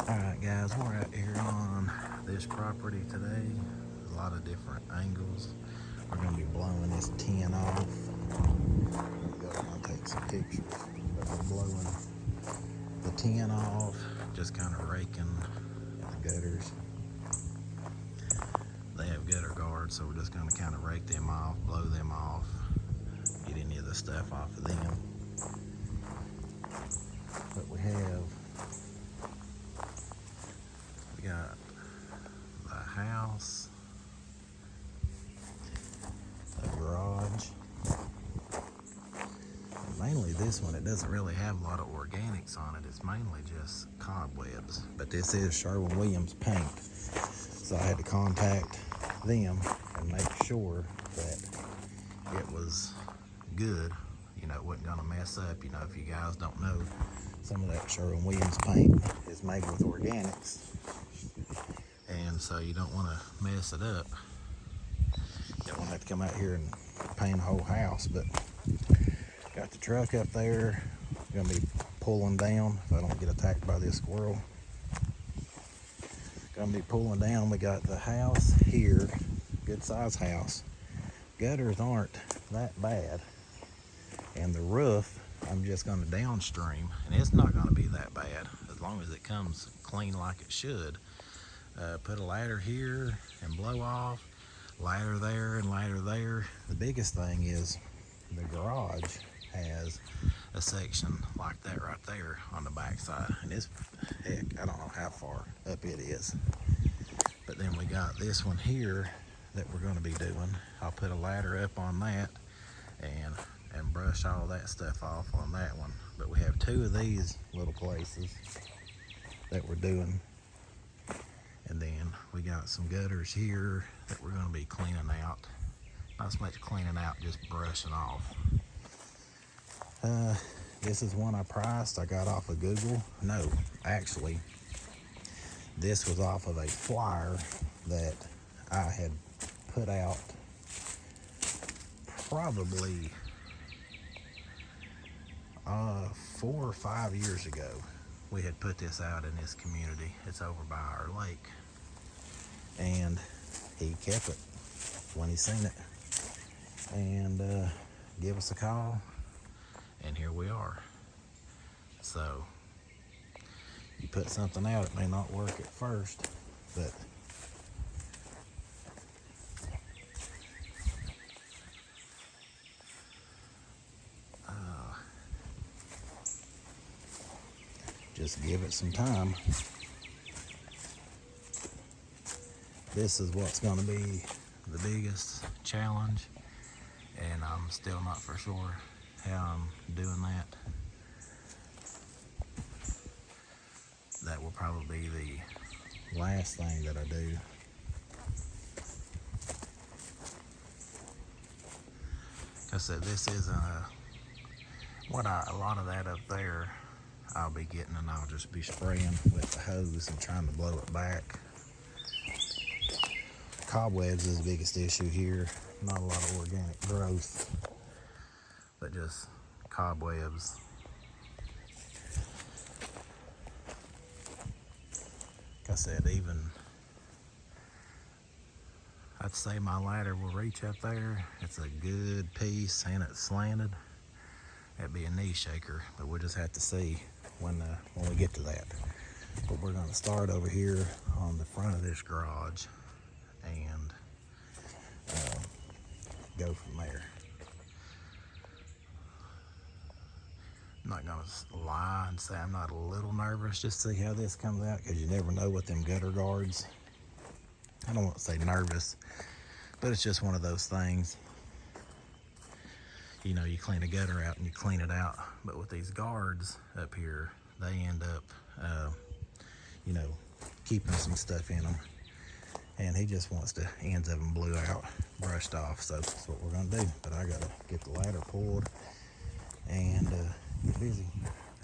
Alright guys, we're out here on this property today. A lot of different angles. We're going to be blowing this tin off. I'll take some pictures. But we're blowing the tin off, just kind of raking the gutters. They have gutter guards, so we're just going to kind of rake them off, blow them off, get any of the stuff off of them. But we got the house, the garage, and mainly this one. It doesn't really have a lot of organics on it. It's mainly just cobwebs, but this is Sherwin-Williams paint, so I had to contact them and make sure that it was good, you know, it wasn't gonna mess up. You know, if you guys don't know, some of that Sherwin-Williams paint is made with organics, and so you don't want to mess it up. You don't want to have to come out here and paint a whole house. But got the truck up there, gonna be pulling down if I don't get attacked by this squirrel. Gonna be pulling down. We got the house here, good size house. Gutters aren't that bad, and the roof I'm just gonna downstream, and it's not gonna be that bad as long as it comes clean like it should. Put a ladder here and blow off, ladder there and ladder there. The biggest thing is the garage has a section like that right there on the back side, and it's, heck, I don't know how far up it is. But then we got this one here that we're going to be doing. I'll put a ladder up on that and brush all that stuff off on that one. But we have two of these little places that we're doing, and then we got some gutters here that we're going to be cleaning out. Not so much cleaning out, just brushing off. This is one I priced. I got off of Google. No, actually, this was off of a flyer that I had put out probably 4 or 5 years ago. We had put this out in this community. It's over by our lake, and he kept it when he seen it, and give us a call, and here we are. So you put something out, it may not work at first, but just give it some time. This is what's going to be the biggest challenge, and I'm still not for sure how I'm doing that. That will probably be the last thing that I do. Like I said, this isn't a lot of that up there I'll be getting, and I'll just be spraying with the hose and trying to blow it back. Cobwebs is the biggest issue here. Not a lot of organic growth, but just cobwebs. Like I said, even I'd say my ladder will reach up there. It's a good piece and it's slanted. That'd be a knee shaker, but we'll just have to see when we get to that. But we're gonna start over here on the front of this garage and go from there. I'm not gonna lie and say I'm not a little nervous, just to see how this comes out, because you never know with them gutter guards. I don't want to say nervous, but it's just one of those things. You know, you clean a gutter out and you clean it out, but with these guards up here, they end up, you know, keeping some stuff in them. And he just wants the ends of them blew out, brushed off, so that's what we're gonna do. But I gotta get the ladder pulled and get busy.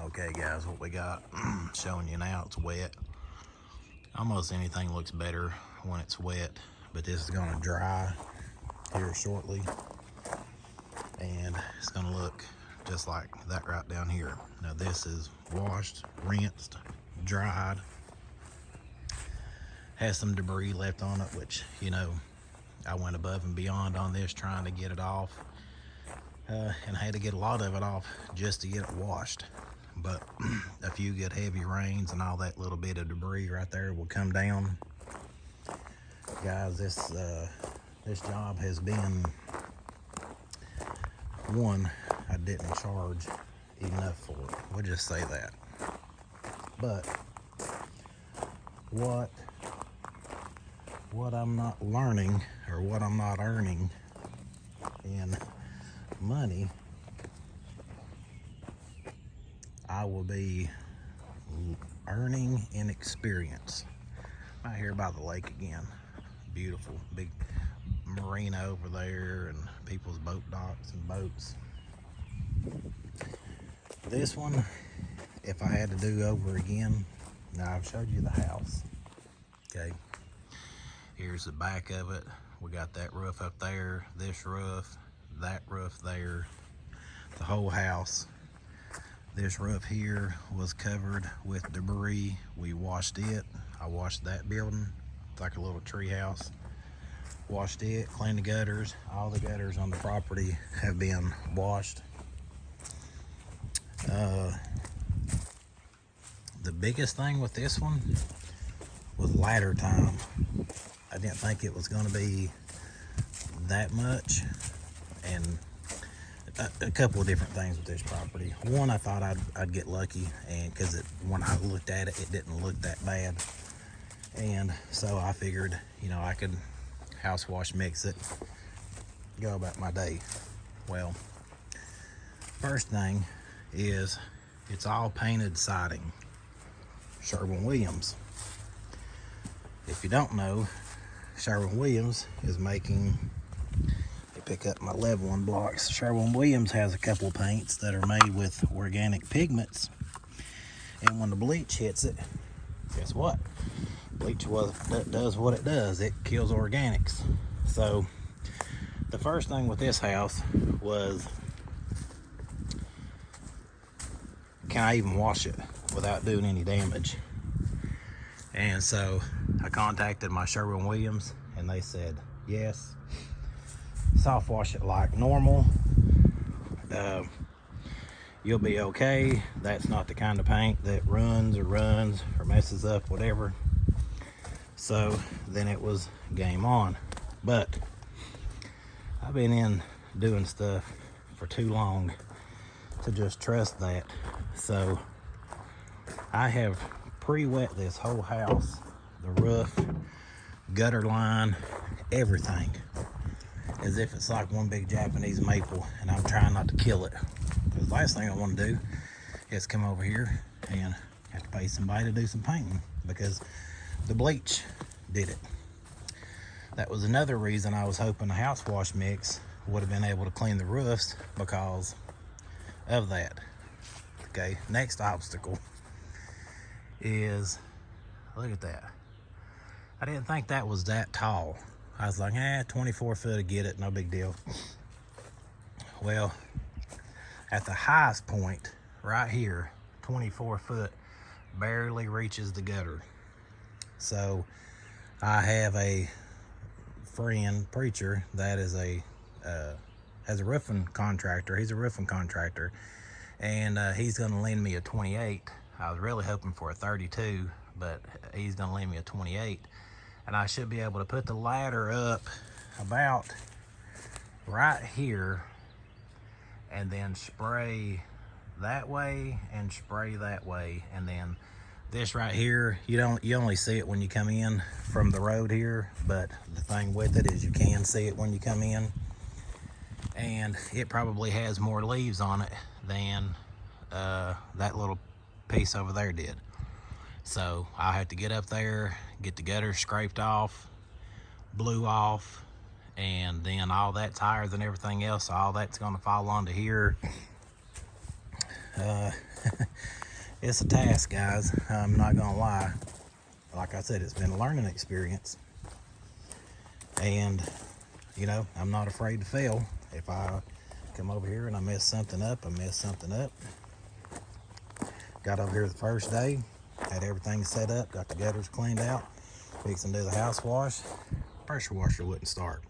Okay guys, what we got, showing you now, it's wet. Almost anything looks better when it's wet, but this is gonna dry here shortly, and it's gonna look just like that right down here. Now this is washed, rinsed, dried, has some debris left on it, which, you know, I went above and beyond on this trying to get it off, and I had to get a lot of it off just to get it washed. But a few good heavy rains and all that little bit of debris right there will come down. Guys, this job has been one I didn't charge enough for it. We'll just say that. But what I'm not learning, or what I'm not earning in money, I will be earning in experience. Right here by the lake again. Beautiful big marina over there and people's boat docks and boats. This one, if I had to do over again, now I've showed you the house, okay? Here's the back of it. We got that roof up there, this roof, that roof there, the whole house. This roof here was covered with debris. We washed it. I washed that building. It's like a little tree house. Washed it, cleaned the gutters. All the gutters on the property have been washed. The biggest thing with this one was ladder time. I didn't think it was going to be that much, and a couple of different things with this property. One, I thought I'd get lucky, and because when I looked at it, it didn't look that bad, and so I figured, you know, I could house wash, mix it, go about my day. Well, first thing is it's all painted siding, Sherwin-Williams. If you don't know, Sherwin-Williams is making, pick up my level 1 blocks. Sherwin-Williams has a couple of paints that are made with organic pigments, and when the bleach hits it, guess what? Bleach does what it does. It kills organics. So the first thing with this house was, can I even wash it without doing any damage? And so I contacted my Sherwin-Williams, and they said yes, soft wash it like normal, you'll be okay. That's not the kind of paint that runs or messes up, whatever. So then it was game on. But I've been in doing stuff for too long to just trust that. So I have pre-wet this whole house, the roof, gutter line, everything, as if it's like one big Japanese maple, and I'm trying not to kill it. Because the last thing I want to do is come over here and have to pay somebody to do some painting, because the bleach did it. That was another reason I was hoping the house wash mix would have been able to clean the roofs, because of that. Okay, next obstacle is, look at that. I didn't think that was that tall. I was like, 24 foot to get it, no big deal. Well, at the highest point right here, 24 foot barely reaches the gutter. So I have a friend preacher that is has a roofing contractor. He's a roofing contractor, and he's going to lend me a 28. I was really hoping for a 32, but he's going to lend me a 28, and I should be able to put the ladder up about right here, and then spray that way and spray that way. And then this right here, you only see it when you come in from the road here, but the thing with it is you can see it when you come in, and it probably has more leaves on it than that little piece over there did. So I have to get up there, get the gutters scraped off, blew off, and then all that's higher than everything else, so all that's going to fall onto here. It's a task, guys. I'm not gonna lie. Like I said, it's been a learning experience, and you know, I'm not afraid to fail. If I come over here and I mess something up, I mess something up. Got over here the first day, had everything set up, got the gutters cleaned out, fixing to do the house wash. Pressure washer wouldn't start.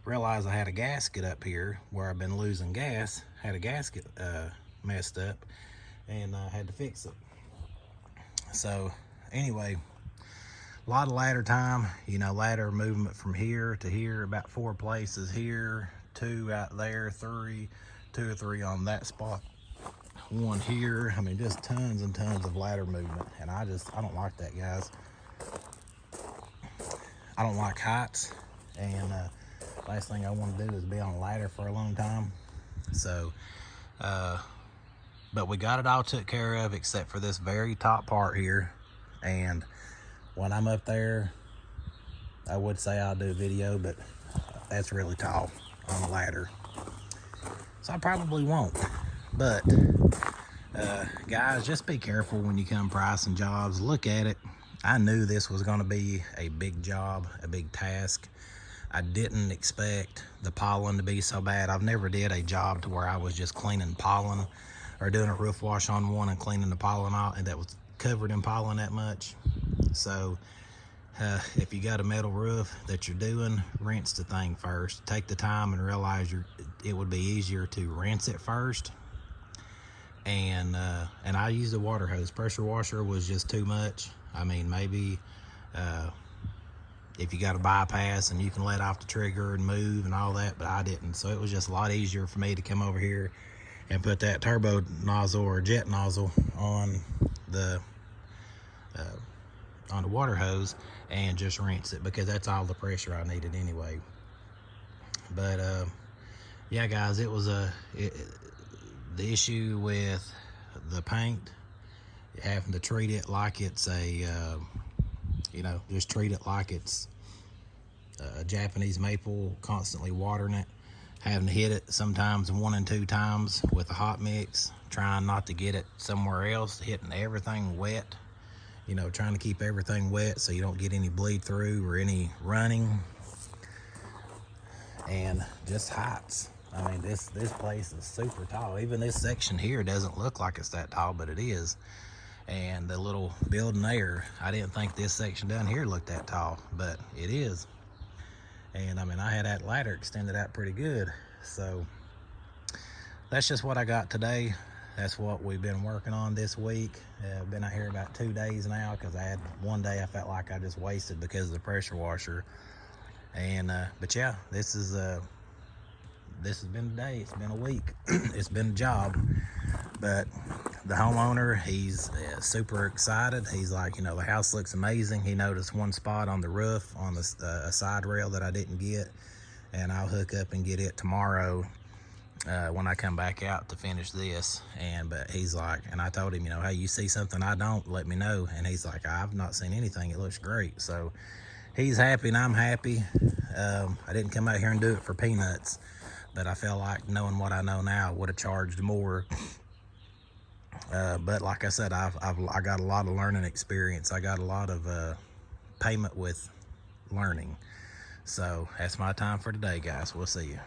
Realized I had a gasket up here where I've been losing gas. Had a gasket messed up, and I had to fix it. So anyway, a lot of ladder time, you know, ladder movement from here to here, about 4 places here, 2 out there, 3, 2 or 3 on that spot, 1 here. I mean, just tons and tons of ladder movement, and I don't like that, guys. I don't like heights, and last thing I want to do is be on a ladder for a long time. So but we got it all took care of except for this very top part here. And when I'm up there, I would say I'll do a video, but that's really tall on a ladder, so I probably won't. But guys, just be careful when you come pricing jobs. Look at it. I knew this was going to be a big job, a big task. I didn't expect the pollen to be so bad. I've never did a job to where I was just cleaning pollen or doing a roof wash on one and cleaning the pollen out, and that was covered in pollen that much. So if you got a metal roof that you're doing, rinse the thing first. Take the time and realize it would be easier to rinse it first. And I used a water hose. Pressure washer was just too much. I mean, maybe if you got a bypass and you can let off the trigger and move and all that, but I didn't. So it was just a lot easier for me to come over here and put that turbo nozzle or jet nozzle on the water hose and just rinse it, because that's all the pressure I needed anyway. But yeah, guys, it was the issue with the paint, having to treat it like it's a you know, just treat it like it's a Japanese maple, constantly watering it, having to hit it sometimes 1 and 2 times with a hot mix, trying not to get it somewhere else, hitting everything wet, you know, trying to keep everything wet so you don't get any bleed through or any running. And just heights. I mean, this place is super tall. Even this section here doesn't look like it's that tall, but it is. And the little building there, I didn't think this section down here looked that tall, but it is. And I mean, I had that ladder extended out pretty good. So that's just what I got today. That's what we've been working on this week. I've been out here about 2 days now, because I had one day I felt like I just wasted because of the pressure washer. And but yeah, this has been a day. It's been a week. It's been a job. But the homeowner, he's super excited. He's like, you know, the house looks amazing. He noticed one spot on the roof on the side rail that I didn't get, and I'll hook up and get it tomorrow when I come back out to finish this. But he's like, and I told him, you know, hey, you see something I don't, let me know. And he's like, I've not seen anything. It looks great. So he's happy and I'm happy. I didn't come out here and do it for peanuts, but I felt like, knowing what I know now, I would have charged more. But like I said, I got a lot of learning experience. I got a lot of payment with learning. So that's my time for today, guys. We'll see you.